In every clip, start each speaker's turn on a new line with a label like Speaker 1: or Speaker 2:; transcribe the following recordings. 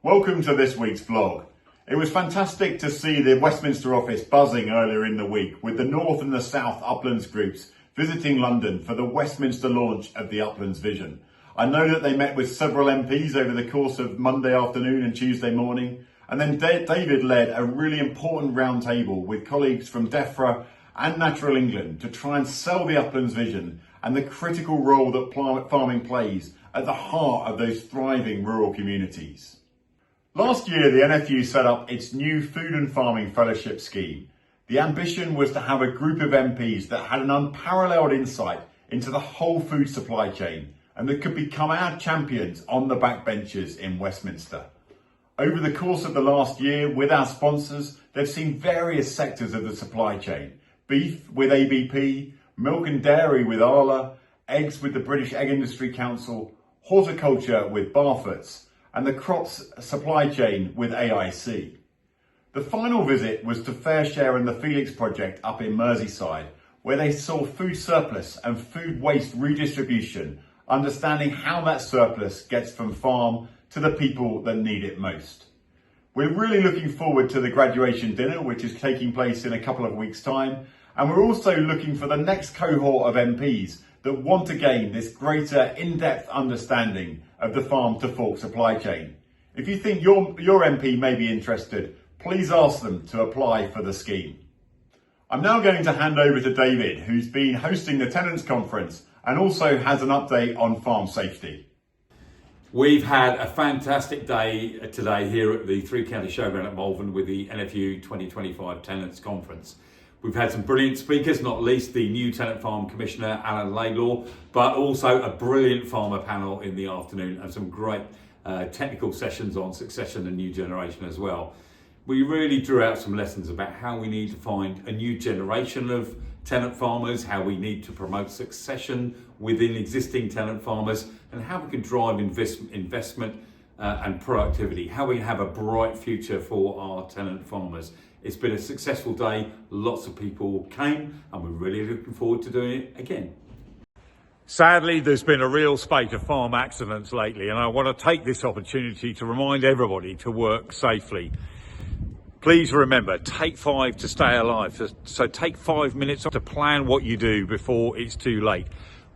Speaker 1: Welcome to this week's vlog. It was fantastic to see the Westminster office buzzing earlier in the week with the North and the South Uplands Groups visiting London for the Westminster launch of the Uplands vision. I know that they met with several MPs over the course of Monday afternoon and Tuesday morning, and then David led a really important roundtable with colleagues from DEFRA and Natural England to try and sell the Uplands vision and the critical role that farming plays at the heart of those thriving rural communities. Last year, the NFU set up its new Food and Farming Fellowship Scheme. The ambition was to have a group of MPs that had an unparalleled insight into the whole food supply chain and that could become our champions on the backbenches in Westminster. Over the course of the last year, with our sponsors, they've seen various sectors of the supply chain. Beef with ABP, milk and dairy with Arla, eggs with the British Egg Industry Council, horticulture with Barfoot's, and the crops supply chain with AIC. The final visit was to Fairshare and the Felix project up in Merseyside, where they saw food surplus and food waste redistribution, understanding how that surplus gets from farm to the people that need it most. We're really looking forward to the graduation dinner, which is taking place in a couple of weeks' time, and we're also looking for the next cohort of MPs that want to gain this greater in-depth understanding of the farm to fork supply chain. If you think your MP may be interested, please ask them to apply for the scheme. I'm now going to hand over to David, who's been hosting the Tenants conference and also has an update on farm safety.
Speaker 2: We've had a fantastic day today here at the Three County Showground at Malvern with the NFU 2025 Tenants Conference. We've had some brilliant speakers, not least the new Tenant Farming Commissioner, Alan Laidlaw, but also a brilliant farmer panel in the afternoon and some great technical sessions on succession and new generation as well. We really drew out some lessons about how we need to find a new generation of tenant farmers, how we need to promote succession within existing tenant farmers, and how we can drive investment and productivity, how we have a bright future for our tenant farmers. It's been a successful day, lots of people came, and we're really looking forward to doing it again.
Speaker 3: Sadly, there's been a real spate of farm accidents lately, and I want to take this opportunity to remind everybody to work safely. Please remember, take 5 to stay alive. So take 5 minutes to plan what you do before it's too late.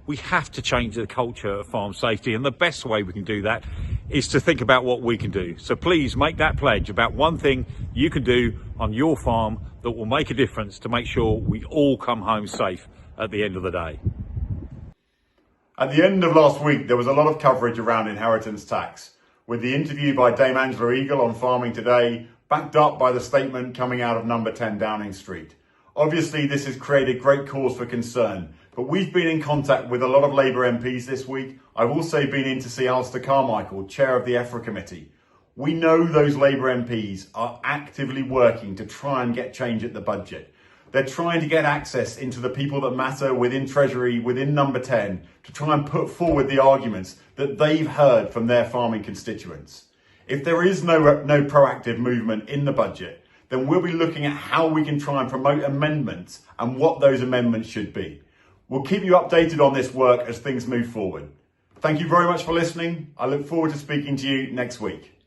Speaker 3: We have to change the culture of farm safety, and the best way we can do that is to think about what we can do. So please make that pledge about one thing you can do on your farm that will make a difference to make sure we all come home safe at the end of the day.
Speaker 1: At the end of last week, there was a lot of coverage around inheritance tax, with the interview by Dame Angela Eagle on Farming Today, backed up by the statement coming out of number 10 Downing Street. Obviously, this has created great cause for concern, but we've been in contact with a lot of Labour MPs this week. I've also been in to see Alistair Carmichael, chair of the EFRA committee. We know those Labour MPs are actively working to try and get change at the budget. They're trying to get access into the people that matter within Treasury, within number 10, to try and put forward the arguments that they've heard from their farming constituents. If there is no proactive movement in the budget, then we'll be looking at how we can try and promote amendments and what those amendments should be. We'll keep you updated on this work as things move forward. Thank you very much for listening. I look forward to speaking to you next week.